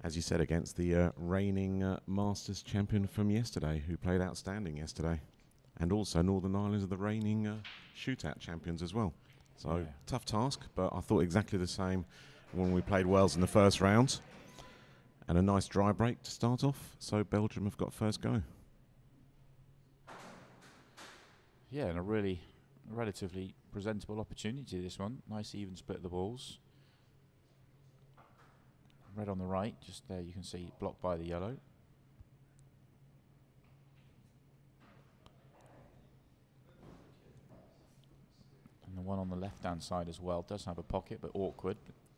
As you said, against the reigning Masters champion from yesterday, who played outstanding yesterday. And also Northern Ireland are the reigning Shootout champions as well. So, yeah. Tough task, but I thought exactly the same when we played Wales in the first round. And a nice dry break to start off, so Belgium have got first go. Yeah, and a really relatively presentable opportunity, this one. Nice even split of the balls. Red on the right, just there you can see blocked by the yellow. And the one on the left-hand side as well does have a pocket, but awkward.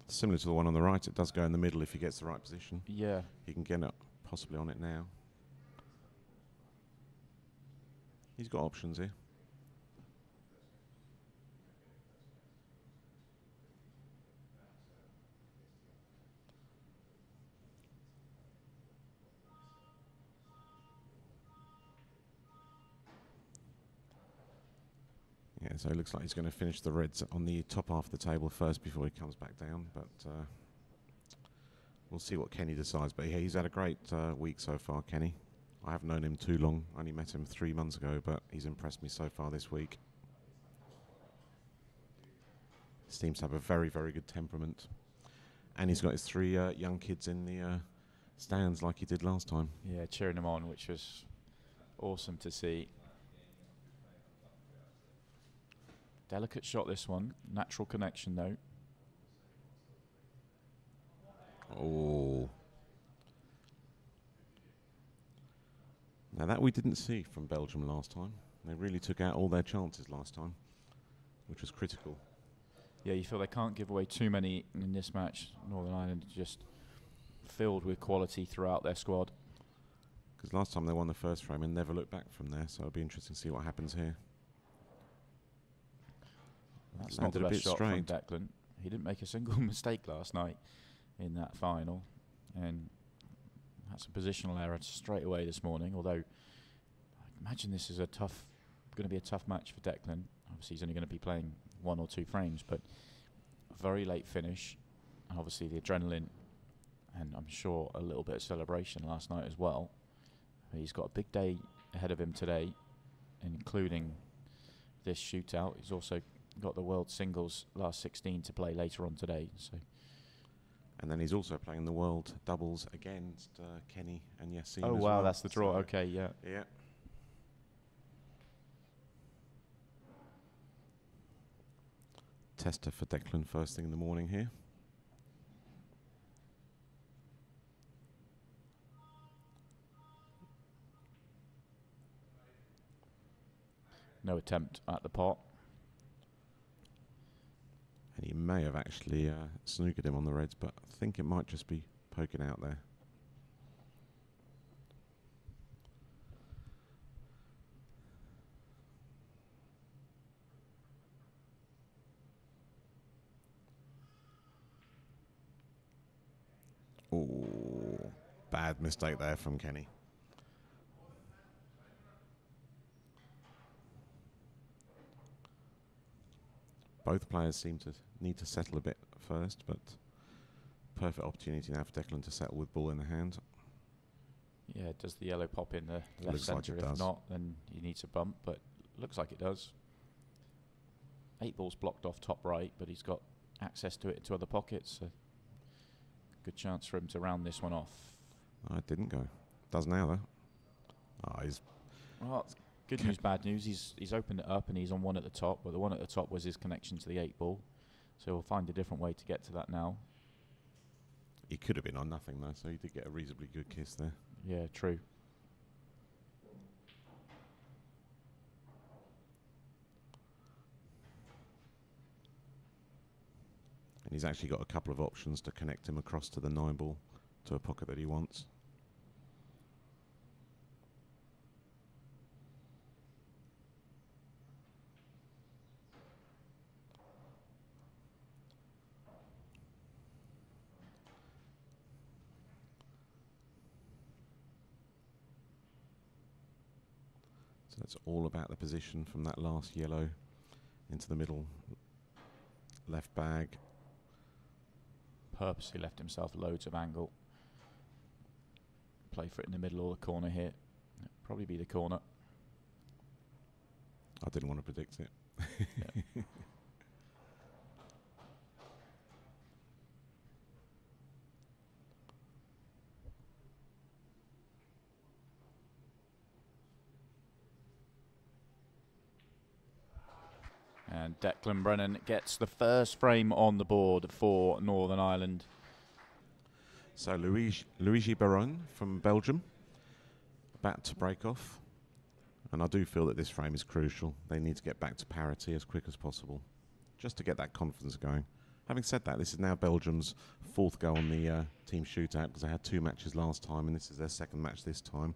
Similar to the one on the right, it does go in the middle if he gets the right position. Yeah. He can get it possibly on it now. He's got options here. Yeah, so it looks like he's going to finish the reds on the top half of the table first before he comes back down, but we'll see what Kenny decides. But yeah, he's had a great week so far, Kenny. I haven't known him too long. I only met him 3 months ago, but he's impressed me so far this week. Seems to have a very, very good temperament. And he's got his 3 young kids in the stands like he did last time. Yeah, cheering him on, which was awesome to see. Delicate shot, this one. Natural connection, though. Oh. Now that we didn't see from Belgium last time. They really took out all their chances last time, which was critical. Yeah, you feel they can't give away too many in this match. Northern Ireland just filled with quality throughout their squad. Because last time they won the first frame and never looked back from there, so it'll be interesting to see what happens here. That's not the best shot from Declan. He didn't make a single mistake last night in that final, and that's a positional error straight away this morning. Although I imagine this is going to be a tough match for Declan. Obviously, he's only going to be playing 1 or 2 frames, but a very late finish, and obviously the adrenaline, and I'm sure a little bit of celebration last night as well. He's got a big day ahead of him today, including this shootout. He's also got the World Singles last 16 to play later on today. So, and then he's also playing the World Doubles against Kenny and Yassine. Oh wow, that's the draw. So okay, yeah. Yeah. Tester for Declan first thing in the morning here. No attempt at the pot. And he may have actually snookered him on the reds, but I think it might just be poking out there. Oh, bad mistake there from Kenny. Both players seem to need to settle a bit first, but perfect opportunity now for Declan to settle with ball in the hand. Yeah, does the yellow pop in the left centre? Like if not, then he needs a bump, but looks like it does. 8 balls blocked off top right, but he's got access to it to other pockets. So good chance for him to round this one off. Oh, it didn't go. Does now, though. Oh, he's... Well, good news, bad news. He's opened it up and he's on 1 at the top, but the 1 at the top was his connection to the 8 ball. So we'll find a different way to get to that now. He could have been on nothing, though, so he did get a reasonably good kiss there. Yeah, true. And he's actually got a couple of options to connect him across to the 9 ball to a pocket that he wants. So it's all about the position from that last yellow into the middle left bag. Purposely left himself loads of angle. play for it in the middle or the corner here. It'll probably be the corner. I didn't want to predict it. Yeah. And Declan Brennan gets the first frame on the board for Northern Ireland. So Luigi Baron from Belgium, about to break off. And I do feel that this frame is crucial. They need to get back to parity as quick as possible, just to get that confidence going. Having said that, this is now Belgium's 4th go on the team shootout, because they had 2 matches last time, and this is their 2nd match this time.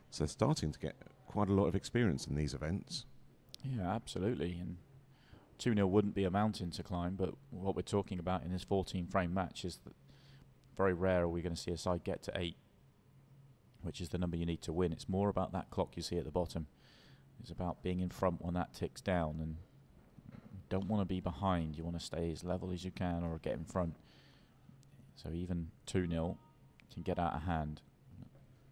So they're starting to get quite a lot of experience in these events. Yeah, absolutely. And 2-0 wouldn't be a mountain to climb, but what we're talking about in this 14-frame match is that very rare are we going to see a side get to 8, which is the number you need to win. It's more about that clock you see at the bottom. It's about being in front when that ticks down, and you don't want to be behind. You want to stay as level as you can or get in front. So even 2-0 can get out of hand.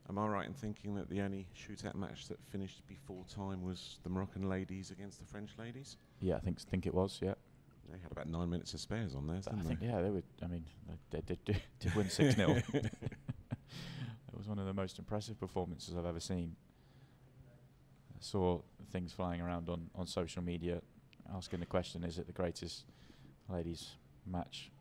Am I right in thinking that the only shootout match that finished before time was the Moroccan ladies against the French ladies? Yeah, I think it was, yeah. They had about 9 minutes of spares on there, didn't they? Yeah, they were. I mean, they did win 6-0. It was one of the most impressive performances I've ever seen. I saw things flying around on social media asking the question, is it the greatest ladies match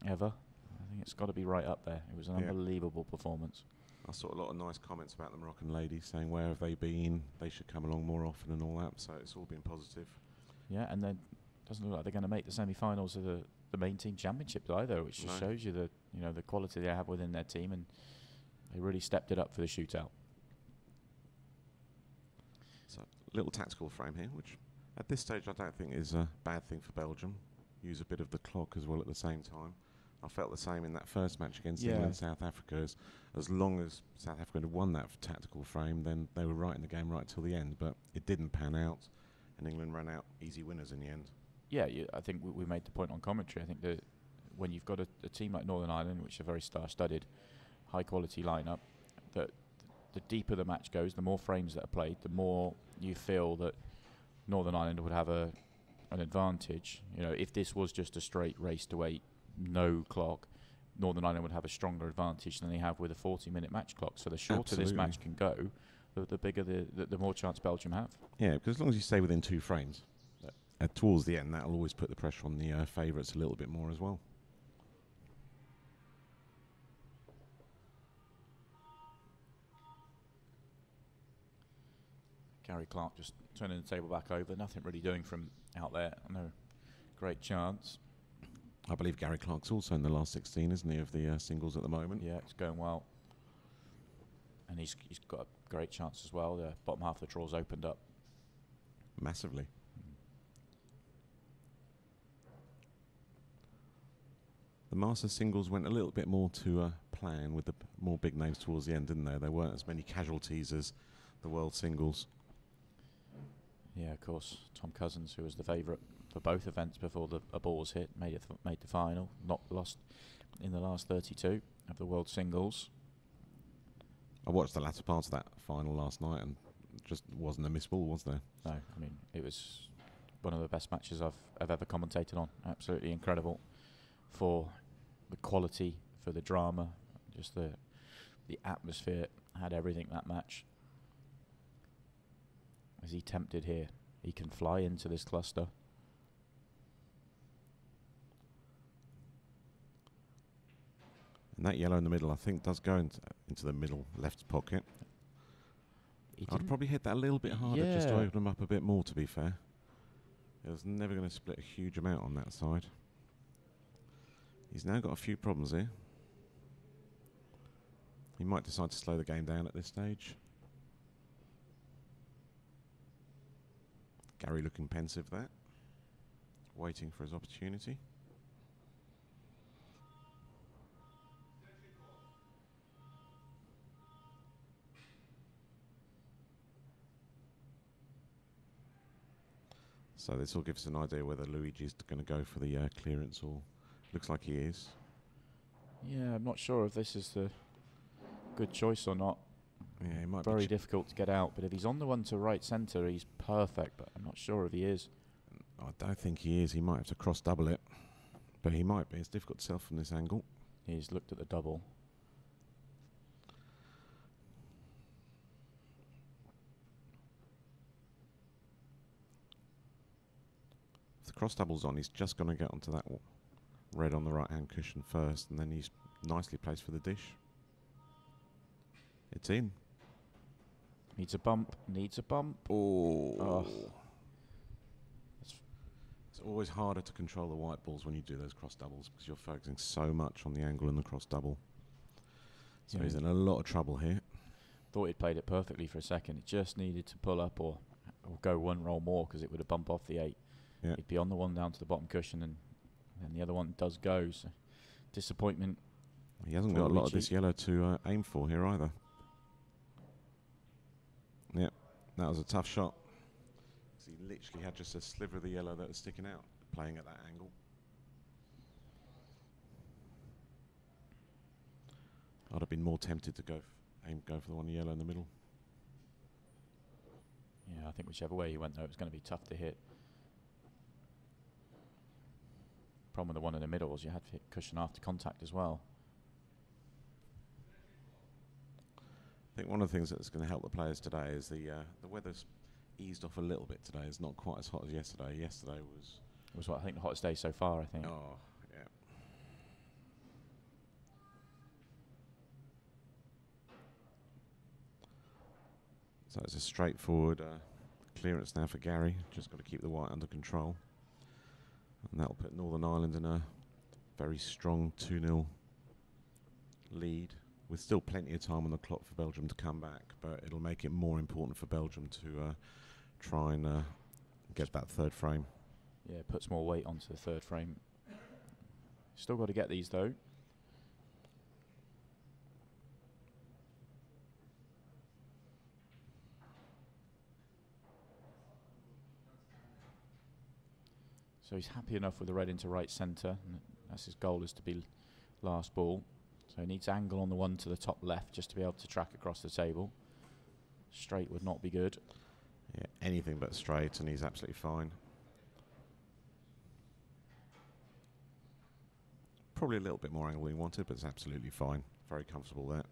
ever? I think it's got to be right up there. It was an unbelievable performance. I saw a lot of nice comments about the Moroccan ladies saying where have they been, they should come along more often and all that, so it's all been positive. Yeah, and then doesn't look like they're going to make the semi-finals of the main team championships either, which just shows you the quality they have within their team, and they really stepped it up for the shootout. So little tactical frame here, which at this stage I don't think is a bad thing for Belgium. Use a bit of the clock as well at the same time. I felt the same in that first match against England and South Africa. As long as South Africa had won that tactical frame, then they were right in the game right till the end. But it didn't pan out, and England ran out easy winners in the end. Yeah, I think we made the point on commentary. I think that when you've got a team like Northern Ireland, which are very star-studded, high-quality lineup, that the deeper the match goes, the more frames that are played, the more you feel that Northern Ireland would have an advantage. You know, if this was just a straight race to 8, no clock, Northern Ireland would have a stronger advantage than they have with a 40-minute match clock. So the shorter this match can go, the bigger the more chance Belgium have. Yeah, because as long as you stay within 2 frames, towards the end, that'll always put the pressure on the favourites a little bit more as well. Gary Clark just turning the table back over. Nothing really doing from out there. No great chance. I believe Gary Clark's also in the last 16, isn't he, of the singles at the moment? Yeah, it's going well. And he's got a great chance as well. The bottom half of the draw's opened up. Massively. The Masters singles went a little bit more to plan with the more big names towards the end, didn't they? There weren't as many casualties as the World Singles. Yeah, of course. Tom Cousins, who was the favourite for both events before the ball was hit, made the final, not lost in the last 32 of the World Singles. I watched the latter part of that final last night, and just wasn't a miss ball, was there? No, I mean, it was one of the best matches I've ever commentated on. Absolutely incredible for the quality, for the drama, just the atmosphere. Had everything, that match. Is he tempted here? He can fly into this cluster. And that yellow in the middle, I think, does go into the middle left pocket. I'd probably hit that a little bit harder just to open them up a bit more, to be fair. It was never going to split a huge amount on that side. He's now got a few problems here. He might decide to slow the game down at this stage. Gary looking pensive there, waiting for his opportunity. So this will give us an idea whether Luigi's going to go for the clearance, or looks like he is. Yeah, I'm not sure if this is the good choice or not. Yeah, he might very difficult to get out, but if he's on the one to right centre, he's perfect, but I'm not sure if he is. I don't think he is. He might have to cross double it, but he might be. It's difficult to tell from this angle. He's looked at the double. If the cross double's on, he's just going to get onto that red on the right-hand cushion first, and then he's nicely placed for the dish. It's in. Needs a bump. Needs a bump. Oh. It's always harder to control the white balls when you do those cross doubles because you're focusing so much on the angle and the cross double. So he's in a lot of trouble here. Thought he'd played it perfectly for a second. It just needed to pull up or go one roll more because it would have bumped off the 8. Yeah. He'd be on the one down to the bottom cushion, and the other one does go. So disappointment. He hasn't got a lot of this yellow to aim for here either. Yeah, that was a tough shot. He literally had just a sliver of the yellow that was sticking out, playing at that angle. I'd have been more tempted to go for the one yellow in the middle. Yeah, I think whichever way he went, though, it was going to be tough to hit. Problem with the one in the middle was you had to hit cushion after contact as well. I think one of the things that's going to help the players today is the weather's eased off a little bit today. It's not quite as hot as yesterday. Yesterday was what I think the hottest day so far, I think. Oh, yeah. So it's a straightforward clearance now for Gary. Just got to keep the white under control. And that'll put Northern Ireland in a very strong 2-0 lead, with still plenty of time on the clock for Belgium to come back, but it'll make it more important for Belgium to try and get that third frame. Yeah, it puts more weight onto the third frame. Still got to get these, though. So he's happy enough with the red into right centre. That's his goal, is to be last ball. So he needs angle on the one to the top left just to be able to track across the table. Straight would not be good. Yeah, anything but straight, and he's absolutely fine. Probably a little bit more angle than he wanted, but it's absolutely fine. Very comfortable there.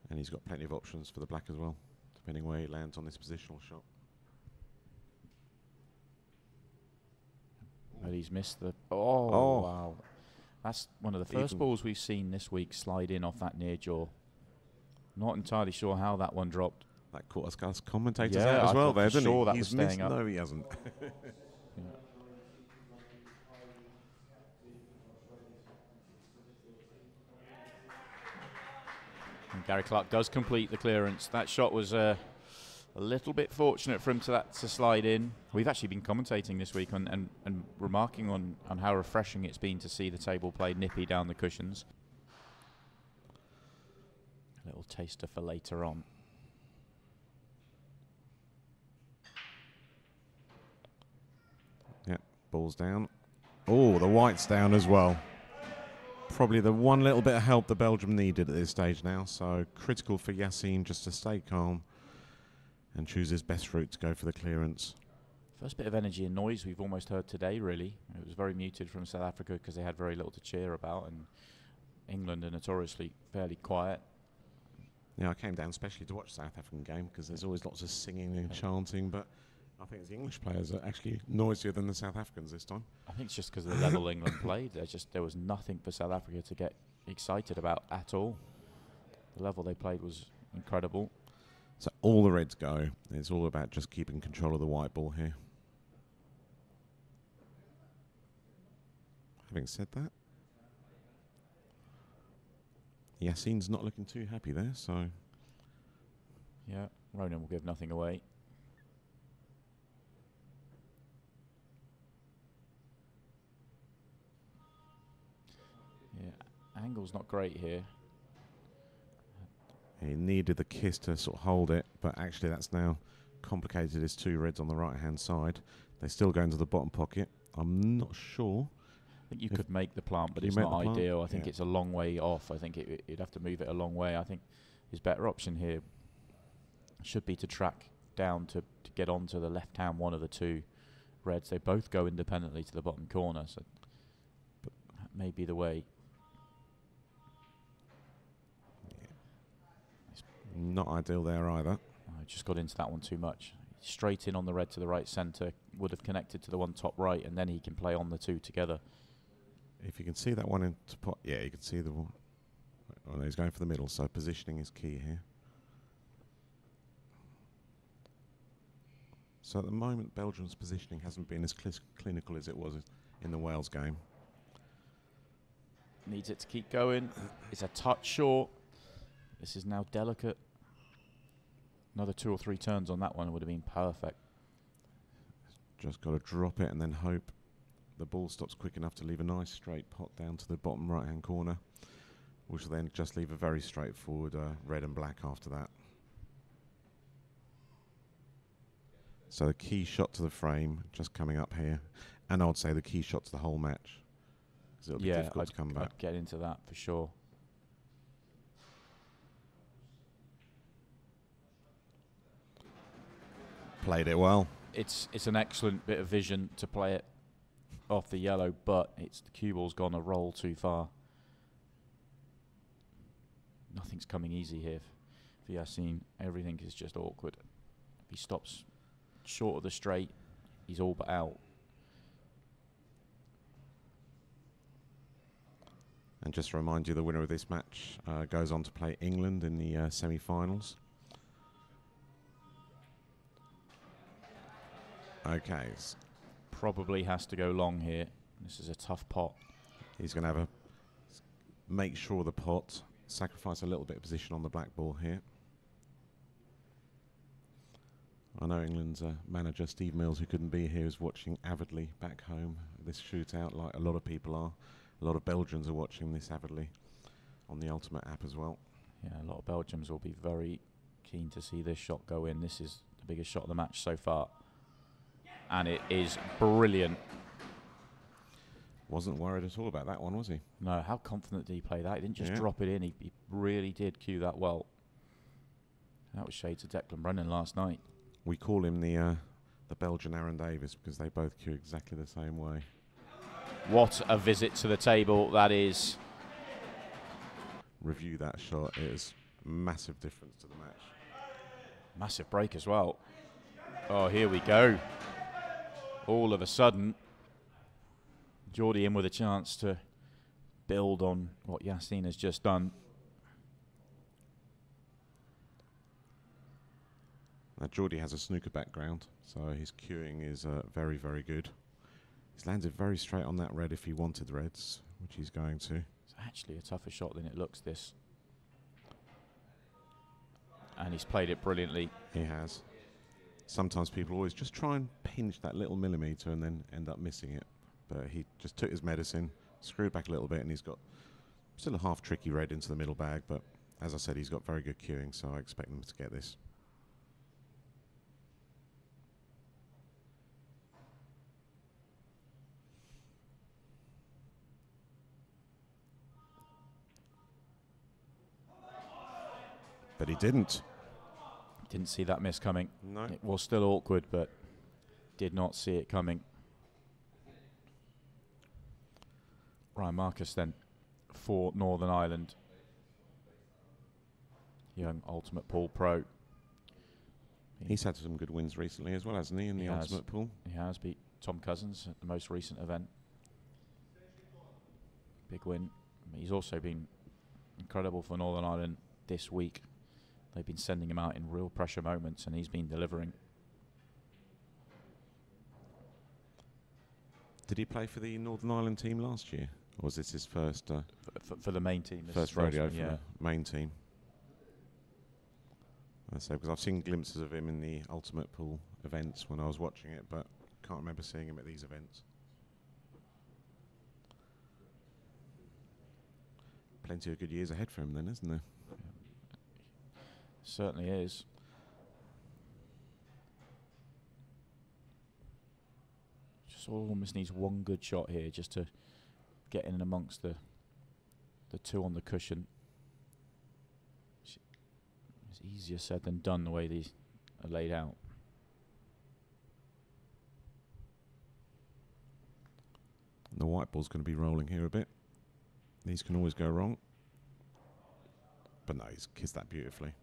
And he's got plenty of options for the black as well, depending where he lands on this positional shot. But he's missed the... Oh, wow. That's one of the first balls we've seen this week slide in off that near jaw. Not entirely sure how that one dropped. That caught us commentators out as well there, didn't he? That was staying up. No, he hasn't. Yeah. And Gary Clark does complete the clearance. That shot was a little bit fortunate for him to slide in. We've actually been commentating this week and remarking on how refreshing it's been to see the table play nippy down the cushions. A little taster for later on. Yeah, ball's down. Oh, the white's down as well. Probably the one little bit of help the Belgium needed at this stage now. So critical for Yassine just to stay calm and choose his best route to go for the clearance. First bit of energy and noise we've almost heard today, really. It was very muted from South Africa because they had very little to cheer about, and England are notoriously fairly quiet. Yeah, I came down especially to watch the South African game because there's always lots of singing and chanting, but I think the English players are actually noisier than the South Africans this time. I think it's just because of the level England played. There was nothing for South Africa to get excited about at all. The level they played was incredible. So all the reds go. It's all about just keeping control of the white ball here. Having said that, Yassine's not looking too happy there, so... Yeah, Ronan will give nothing away. Yeah, angle's not great here. He needed the kiss to sort of hold it, but actually that's now complicated his two reds on the right-hand side. They still go into the bottom pocket. I'm not sure. think you could make the plant, but it's not ideal. I think it's a long way off. I think you'd have to move it a long way. I think his better option here should be to track down to get onto the left-hand one of the two reds. They both go independently to the bottom corner, so that may be the way. Not ideal there either. I just got into that one too much. Straight in on the red to the right centre, would have connected to the one top right, and then he can play on the two together. If you can see that one into pot, yeah, you can see the one. Oh, no, he's going for the middle, so positioning is key here. So at the moment, Belgium's positioning hasn't been as clinical as it was in the Wales game. Needs it to keep going. It's a touch short. This is now delicate. Another 2 or 3 turns on that one would have been perfect. Just got to drop it and then hope the ball stops quick enough to leave a nice straight pot down to the bottom right-hand corner, which will then just leave a very straightforward red and black after that. So the key shot to the frame just coming up here, and I would say the key shot to the whole match, because it'll be difficult to come back. I'd get into that for sure. Played it well. It's an excellent bit of vision to play it off the yellow, but the cue ball's gone a roll too far. Nothing's coming easy here for Yassine. Everything is just awkward. If he stops short of the straight, he's all but out. And just to remind you, the winner of this match goes on to play England in the semi-finals. Okay. Probably has to go long here. This is a tough pot. He's going to have make sure the pot, sacrifice a little bit of position on the black ball here. I know England's manager, Steve Mills, who couldn't be here, is watching avidly back home this shootout, like a lot of people are. A lot of Belgians are watching this avidly on the Ultimate app as well. Yeah, a lot of Belgians will be very keen to see this shot go in. This is the biggest shot of the match so far. And it is brilliant. Wasn't worried at all about that one, was he? No, how confident did he play that? He didn't just drop it in. He really did cue that well. That was shades of Declan Brennan last night. We call him the Belgian Aaron Davis because they both cue exactly the same way. What a visit to the table that is. Review that shot. It is a massive difference to the match. Massive break as well. Oh, here we go. All of a sudden, Geordie in with a chance to build on what Yassine has just done. Now, Geordie has a snooker background, so his cueing is very, very good. He's landed very straight on that red if he wanted reds, which he's going to. It's actually a tougher shot than it looks, this. And he's played it brilliantly. He has. Sometimes people always just try and pinch that little millimetre and then end up missing it. But he just took his medicine, screwed back a little bit, and he's got still a half tricky red into the middle bag. But as I said, he's got very good cueing, so I expect him to get this. But he didn't. Didn't see that miss coming. No. It was still awkward, but did not see it coming. Ryan Marcus then for Northern Ireland. Young Ultimate Pool Pro. He's had some good wins recently as well, hasn't he, in the Ultimate Pool? He has beat Tom Cousins at the most recent event. Big win. He's also been incredible for Northern Ireland this week. They've been sending him out in real pressure moments, and he's been delivering. Did he play for the Northern Ireland team last year? Or was this his first... for the main team. First rodeo for the main team. I say, because I've seen glimpses of him in the Ultimate Pool events when I was watching it, but can't remember seeing him at these events. Plenty of good years ahead for him then, isn't there? Certainly is. Just almost needs one good shot here just to getting in amongst the two on the cushion. It's easier said than done the way these are laid out. The white ball's going to be rolling here a bit. These can always go wrong. But no, he's kissed that beautifully.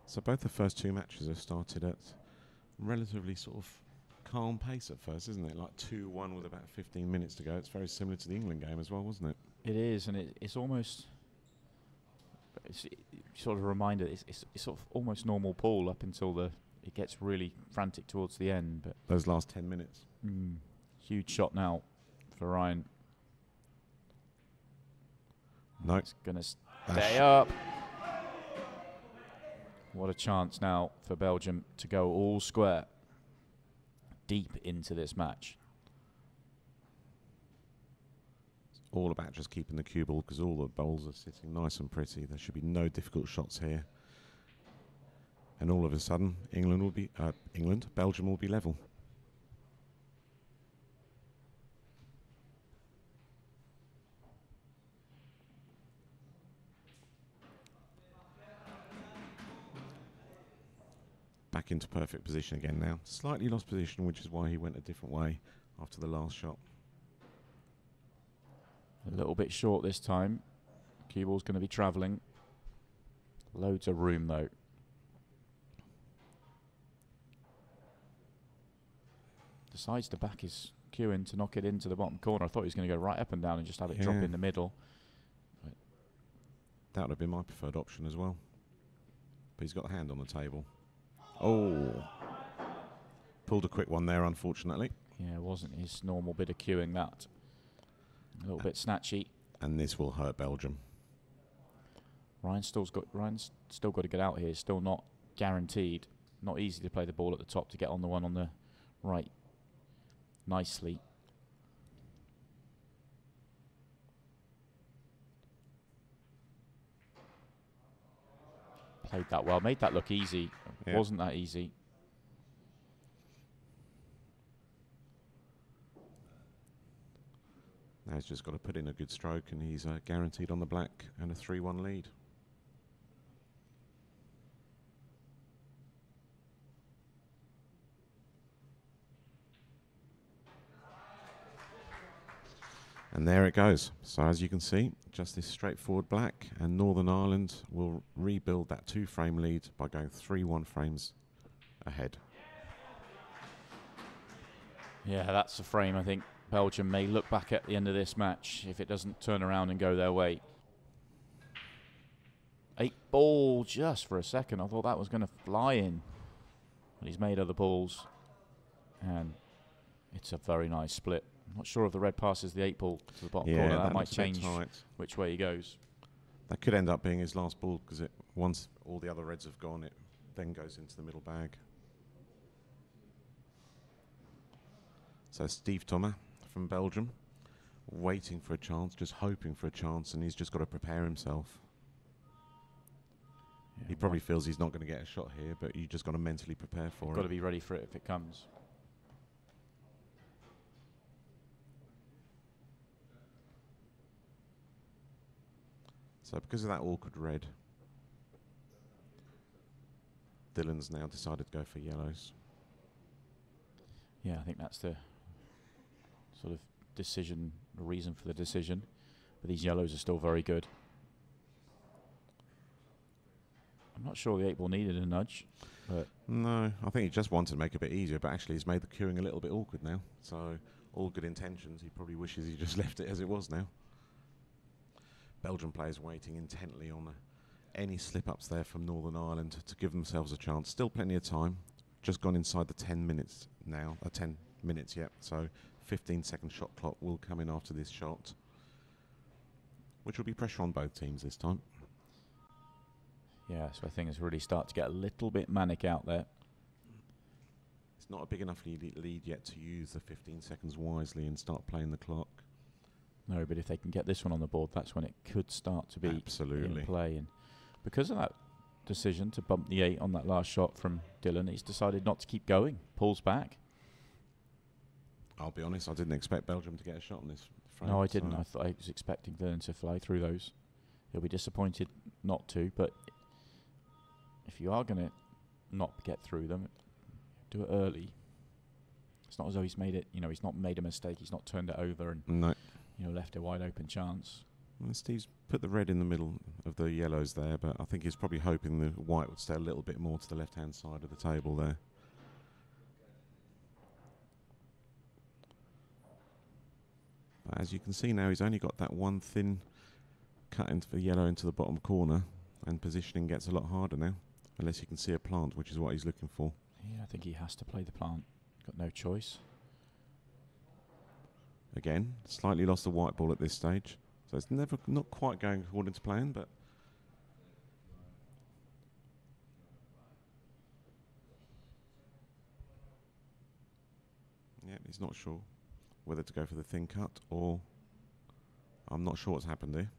So both the first two matches have started at relatively sort of calm pace at first, isn't it? Like 2-1 with about 15 minutes to go. It's very similar to the England game as well, wasn't it? It is, and it's almost sort of a reminder. It's sort of almost normal pool up until it gets really frantic towards the end. But those last 10 minutes. Huge shot now for Ryan. No. It's going to stay up. What a chance now for Belgium to go all square deep into this match. It's all about just keeping the cue ball because all the bowls are sitting nice and pretty. There should be no difficult shots here. And all of a sudden, Belgium will be level. Back into perfect position again now. Slightly lost position, which is why he went a different way after the last shot. A little bit short this time. Cue ball's going to be travelling. Loads of room though. Decides to back his cue in to knock it into the bottom corner. I thought he was going to go right up and down and just have it drop in the middle. But that would have been my preferred option as well. But he's got a hand on the table. Oh, pulled a quick one there, unfortunately. Yeah, it wasn't his normal bit of cueing that. A little bit snatchy. And this will hurt Belgium. Ryan's still got to get out here. Still not guaranteed. Not easy to play the ball at the top to get on the one on the right nicely. Played that well. Made that look easy. It wasn't that easy. Now he's just got to put in a good stroke and he's guaranteed on the black and a 3-1 lead. And there it goes. So as you can see, just this straightforward black, and Northern Ireland will rebuild that 2-frame lead by going 3-1 frames ahead. Yeah, that's a frame I think Belgium may look back at the end of this match if it doesn't turn around and go their way. 8 ball just for a second. I thought that was going to fly in. But he's made other balls. And it's a very nice split. I'm not sure if the red passes the 8 ball to the bottom corner. That might change which way he goes. That could end up being his last ball because once all the other reds have gone, it then goes into the middle bag. So Steve Thomas from Belgium, waiting for a chance, just hoping for a chance, and he's just got to prepare himself. Yeah, he probably feels he's not going to get a shot here, but you just got to mentally prepare for it. Got to be ready for it if it comes. So because of that awkward red, Dylan's now decided to go for yellows. Yeah, I think that's the sort of decision, the reason for the decision. But these yellows are still very good. I'm not sure the 8 ball needed a nudge. But no, I think he just wanted to make it a bit easier, but actually he's made the queuing a little bit awkward now. So all good intentions. He probably wishes he just left it as it was now. Belgian players waiting intently on any slip-ups there from Northern Ireland to give themselves a chance. Still plenty of time. Just gone inside the 10 minutes now. 10 minutes yet. So 15-second shot clock will come in after this shot, which will be pressure on both teams this time. Yeah, so I think it's really start to get a little bit manic out there. It's not a big enough lead yet to use the 15 seconds wisely and start playing the clock. No, but if they can get this one on the board, that's when it could start to be in play. And because of that decision to bump the 8 on that last shot from Dylan, he's decided not to keep going. Pulls back. I'll be honest, I didn't expect Belgium to get a shot on this frame. No, I didn't. I thought I was expecting Dylan to fly through those. He'll be disappointed not to, but if you are going to not get through them, do it early. It's not as though he's made it, he's not made a mistake, he's not turned it over and left a wide open chance. Well, Steve's put the red in the middle of the yellows there, but I think he's probably hoping the white would stay a little bit more to the left-hand side of the table there. But as you can see now, he's only got that one thin cut into the yellow into the bottom corner, and positioning gets a lot harder now, unless you can see a plant, which is what he's looking for. Yeah, I think he has to play the plant. Got no choice. Again, slightly lost the white ball at this stage, so it's not quite going according to plan, but yeah, he's not sure whether to go for the thin cut or I'm not sure what's happened there.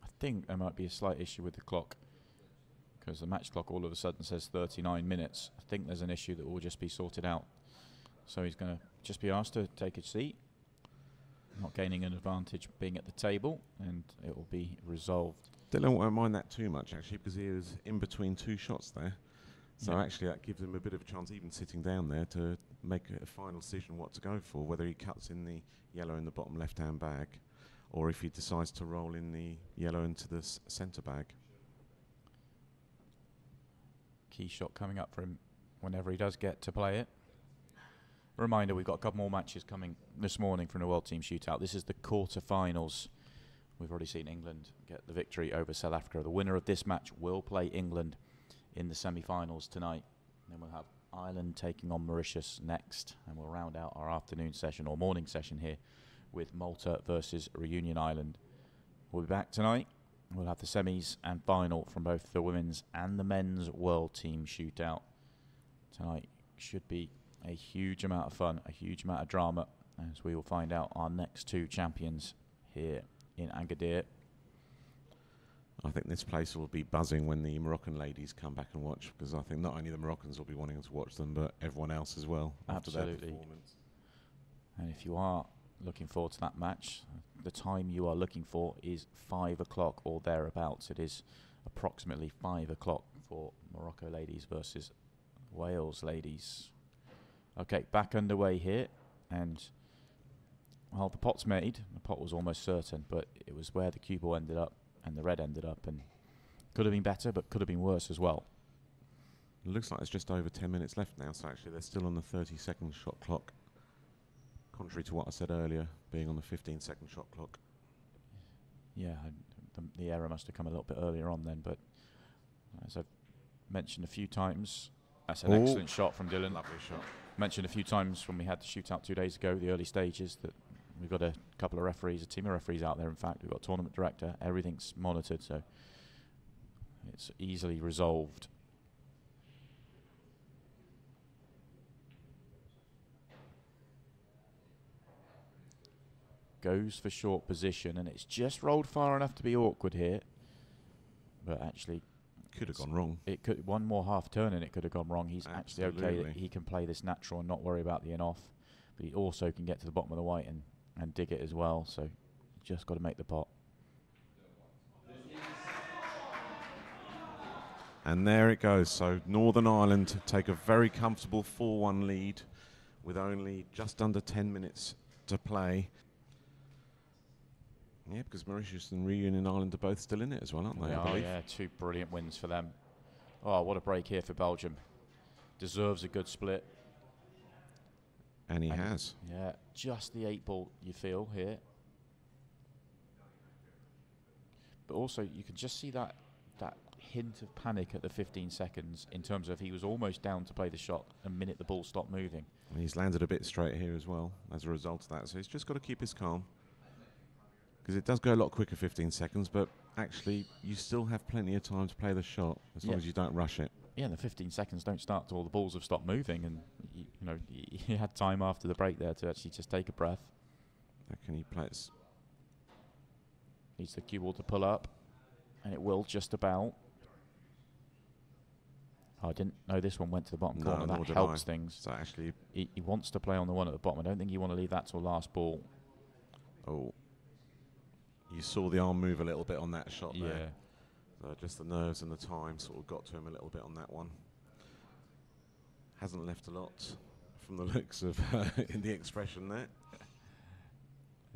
I think there might be a slight issue with the clock because the match clock all of a sudden says 39 minutes. I think there's an issue that will just be sorted out. So he's going to just be asked to take a seat, not gaining an advantage being at the table, and it will be resolved. Dylan won't mind that too much, actually, because he was in between two shots there. So actually that gives him a bit of a chance, even sitting down there, to make a final decision what to go for, whether he cuts in the yellow in the bottom left-hand bag, or if he decides to roll in the yellow into the centre bag. Key shot coming up for him whenever he does get to play it. Reminder, we've got a couple more matches coming this morning from the World Team Shootout. This is the quarter-finals. We've already seen England get the victory over South Africa. The winner of this match will play England in the semi-finals tonight. And then we'll have Ireland taking on Mauritius next, and we'll round out our afternoon session or morning session here with Malta versus Reunion Island. We'll be back tonight. We'll have the semis and final from both the women's and the men's World Team Shootout. Tonight should be a huge amount of fun, a huge amount of drama, as we will find out our next two champions here in Agadir. I think this place will be buzzing when the Moroccan ladies come back and watch, because I think not only the Moroccans will be wanting to watch them, but everyone else as well. Absolutely. After their performance. And if you are looking forward to that match, the time you are looking for is 5 o'clock or thereabouts. It is approximately 5 o'clock for Morocco ladies versus Wales ladies. Okay, back underway here, and well, the pot's made. The pot was almost certain, but it was where the cue ball ended up and the red ended up, and could have been better, but could have been worse as well. It looks like there's just over 10 minutes left now, so actually they're still on the 30-second shot clock, contrary to what I said earlier, being on the 15-second shot clock. Yeah, the error must have come a little bit earlier on then, but as I've mentioned a few times, that's an excellent shot from Dylan. Lovely shot. Mentioned a few times when we had the shootout 2 days ago, the early stages, that we've got a couple of referees, a team of referees out there. In fact, we've got a tournament director. Everything's monitored, so it's easily resolved. Goes for short position, and it's just rolled far enough to be awkward here, but actually could have gone wrong. It could one more half turn and it could have gone wrong. He's actually okay that he can play this natural and not worry about the in off, but he also can get to the bottom of the white and dig it as well. So just got to make the pot. And there it goes. So Northern Ireland take a very comfortable 4-1 lead with only just under 10 minutes to play. Yeah, because Mauritius and Reunion Island are both still in it as well, aren't they? Oh, yeah, 2 brilliant wins for them. Oh, what a break here for Belgium. Deserves a good split. And he has. Yeah, just the 8 ball, you feel, here. But also, you can just see that hint of panic at the 15 seconds in terms of he was almost down to play the shot the minute the ball stopped moving. And he's landed a bit straight here as well as a result of that. So he's just got to keep his calm. Because it does go a lot quicker, 15 seconds, but actually you still have plenty of time to play the shot as long as you don't rush it. Yeah, the 15 seconds don't start till all the balls have stopped moving, and he had time after the break there to actually just take a breath. How can he play it? Needs the cue ball to pull up, and it will just about. Oh, I didn't know this one went to the bottom corner. That helps things. So actually, he wants to play on the one at the bottom. I don't think you want to leave that till last ball. Oh, you saw the arm move a little bit on that shot there. So just the nerves and the time sort of got to him a little bit on that one. Hasn't left a lot from the looks of in the expression there.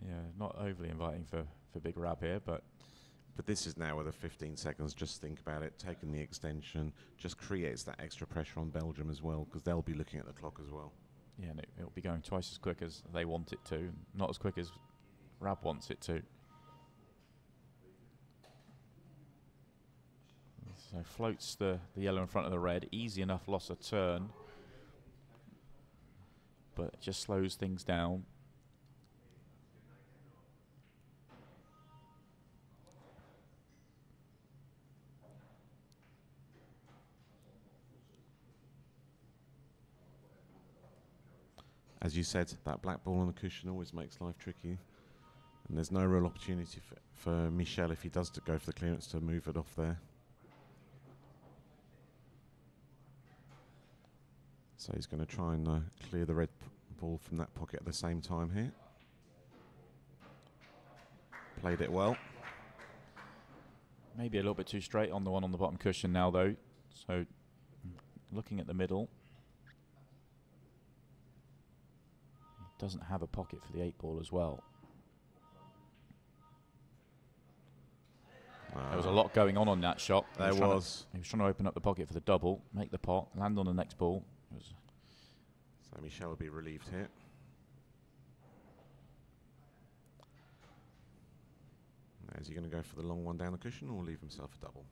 Yeah, not overly inviting for Big Rab here, but this is now with the 15 seconds. Just think about it. Taking the extension just creates that extra pressure on Belgium as well, because they'll be looking at the clock as well. Yeah, and it'll be going twice as quick as they want it to, not as quick as Rab wants it to. So floats the yellow in front of the red. Easy enough loss of turn, but it just slows things down. As you said, that black ball on the cushion always makes life tricky. And there's no real opportunity for Michel, if he does go for the clearance, to move it off there. So he's going to try and clear the red ball from that pocket at the same time here. Played it well. Maybe a little bit too straight on the one on the bottom cushion now, though. So looking at the middle. Doesn't have a pocket for the 8-ball as well. There was a lot going on that shot. He was trying to open up the pocket for the double, make the pot, land on the next ball. So Michel will be relieved here. Now, is he going to go for the long one down the cushion or leave himself a double?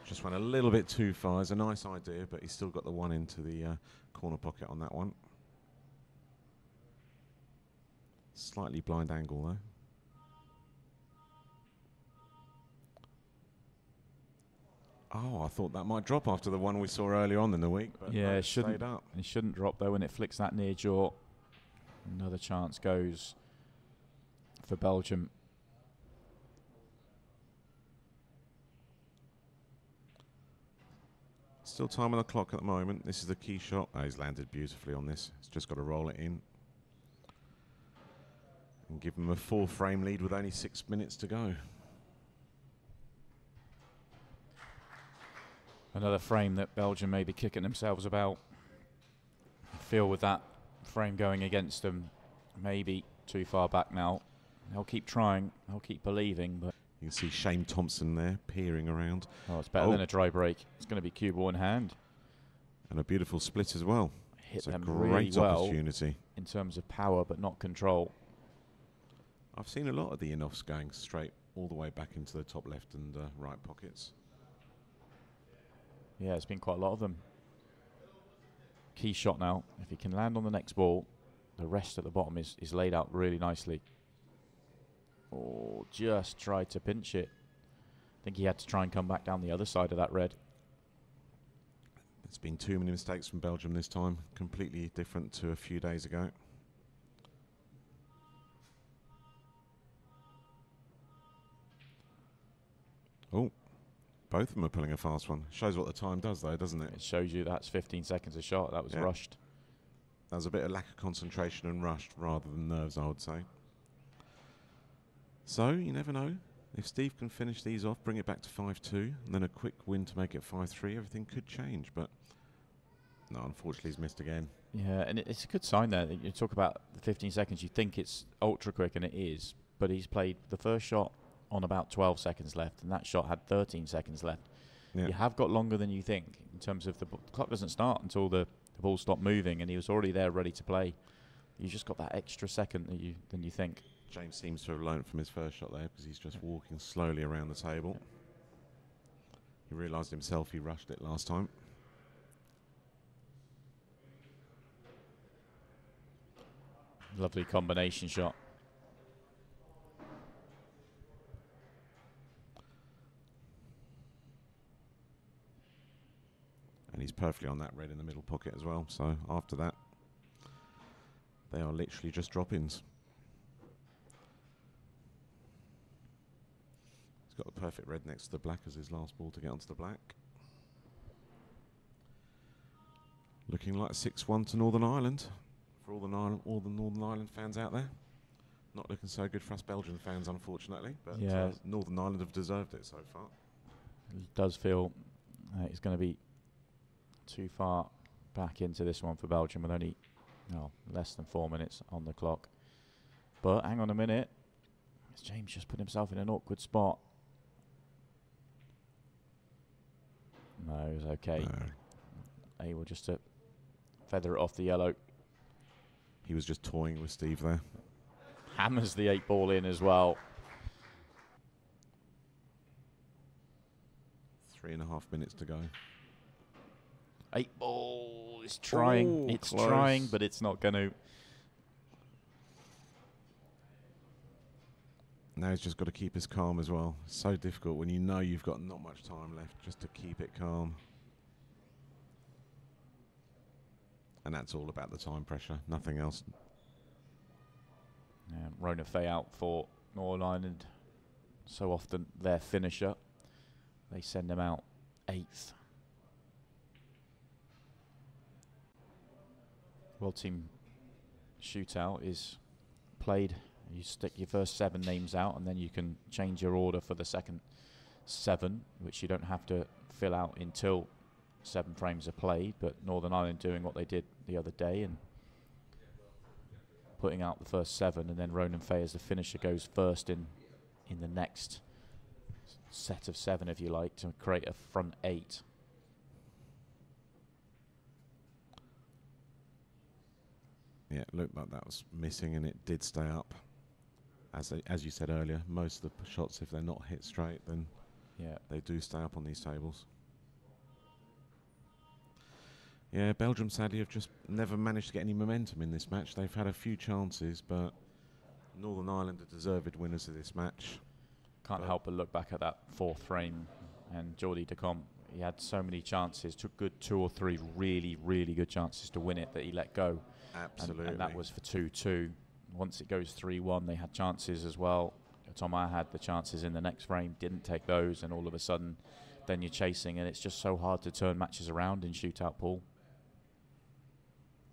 Just went a little bit too far. It's a nice idea, but he's still got the one into the corner pocket on that one. Slightly blind angle though. Oh, I thought that might drop after the one we saw earlier on in the week. But yeah, no, it shouldn't. It shouldn't drop though when it flicks that near jaw. Another chance goes for Belgium. Still time on the clock at the moment. This is the key shot. Oh, he's landed beautifully on this. He's just got to roll it in and give him a 4-frame lead with only 6 minutes to go. Another frame that Belgium may be kicking themselves about. I feel with that frame going against them, maybe too far back now. They'll keep trying. They'll keep believing, but you can see Shane Thompson there peering around. Oh, it's better than a dry break. It's going to be cue ball in hand. And a beautiful split as well. Hit it's them a great really opportunity. Well in terms of power, but not control. I've seen a lot of the in-offs going straight all the way back into the top left and right pockets. Yeah, it's been quite a lot of them. Key shot now. If he can land on the next ball, the rest at the bottom is laid out really nicely. Oh, just tried to pinch it. I think he had to try and come back down the other side of that red. There's been too many mistakes from Belgium this time. Completely different to a few days ago. Oh, both of them are pulling a fast one. Shows what the time does though, doesn't it? It shows you that's 15 seconds a shot. That was rushed. That was a bit of lack of concentration and rushed rather than nerves, I would say. So, you never know. If Steve can finish these off, bring it back to 5-2, and then a quick win to make it 5-3, everything could change. But, no, unfortunately, he's missed again. Yeah, and it's a good sign there. You talk about the 15 seconds, you think it's ultra quick, and it is. But he's played the first shot on about 12 seconds left, and that shot had 13 seconds left. Yeah. You have got longer than you think in terms of the clock doesn't start until the ball stopped moving, and he was already there ready to play. You just got that extra second than you think. James seems to have learnt from his first shot there because he's just walking slowly around the table. He realised himself he rushed it last time. Lovely combination shot. he's perfectly on that red in the middle pocket as well. So after that, they are literally just drop-ins. He's got the perfect red next to the black as his last ball to get onto the black. Looking like 6-1 to Northern Ireland for all the Northern Ireland fans out there. Not looking so good for us Belgian fans, unfortunately, but yeah, Northern Ireland have deserved it so far. It does feel it's going to be too far back into this one for Belgium with only less than 4 minutes on the clock. But hang on a minute, James just put himself in an awkward spot. No, it was okay. No. Able just to feather it off the yellow. He was just toying with Steve there. Hammers the 8 ball in as well. 3.5 minutes to go. 8 ball is trying. Ooh, it's close. trying, but it's not going to. Now he's just got to keep his calm as well. It's so difficult when you know you've got not much time left just to keep it calm. And that's all about the time pressure, nothing else. Rona Fay out for Northern Ireland. So often their finisher. They send them out 8th. World Team Shootout is played. You stick your first 7 names out and then you can change your order for the second 7, which you don't have to fill out until 7 frames are played. But Northern Ireland doing what they did the other day and putting out the first 7, and then Ronan Fay as the finisher goes first in the next set of 7, if you like, to create a front 8. Yeah, it looked like that was missing, and it did stay up. As you said earlier, most of the shots, if they're not hit straight, then they do stay up on these tables. Yeah, Belgium sadly have just never managed to get any momentum in this match. They've had a few chances, but Northern Ireland are deserved winners of this match. Can't help but look back at that 4th frame, and Jordi Decombe, he had so many chances, took good 2 or 3 really, really good chances to win it that he let go. Absolutely. And that was for 2-2. Once it goes 3-1, they had chances as well. Tom I had the chances in the next frame, didn't take those, and all of a sudden then you're chasing, and it's just so hard to turn matches around in Shootout pool.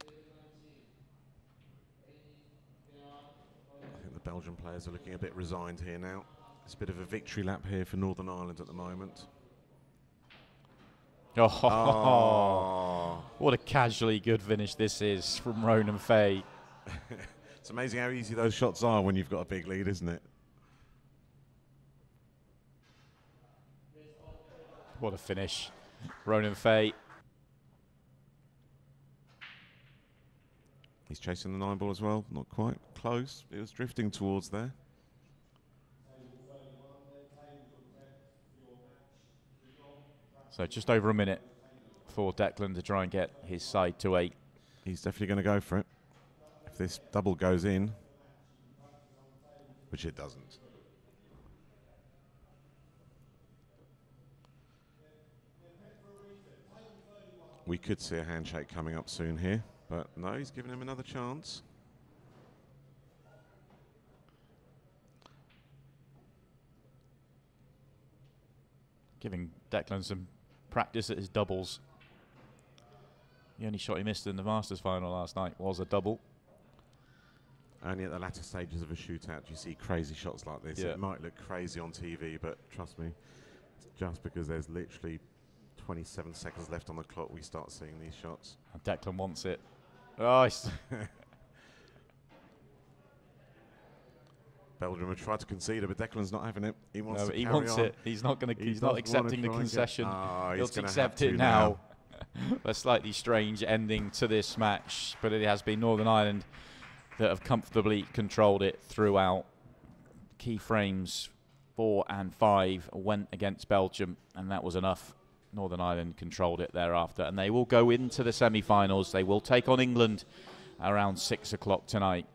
I think the Belgian players are looking a bit resigned here now. It's a bit of a victory lap here for Northern Ireland at the moment. Oh. What a casually good finish this is from Ronan Fay. It's amazing how easy those shots are when you've got a big lead, isn't it? What a finish. Ronan Fay. He's chasing the 9 ball as well. Not quite close. It was drifting towards there. So just over a minute for Declan to try and get his side to 8. He's definitely going to go for it. If this double goes in, which it doesn't. We could see a handshake coming up soon here, but no, he's giving him another chance. Giving Declan some practice at his doubles. The only shot he missed in the Masters final last night was a double. Only at the latter stages of a shootout do you see crazy shots like this. Yeah. It might look crazy on TV, but trust me, just because there's literally 27 seconds left on the clock, we start seeing these shots. And Declan wants it. Oh, Belgium have tried to concede it, but Declan's not having it. He wants to he carry wants on. it. He's not going to. He's not accepting the concession. He'll accept it now. A slightly strange ending to this match, but it has been Northern Ireland that have comfortably controlled it throughout. Key frames 4 and 5 went against Belgium, and that was enough. Northern Ireland controlled it thereafter, and they will go into the semi-finals. They will take on England around 6 o'clock tonight.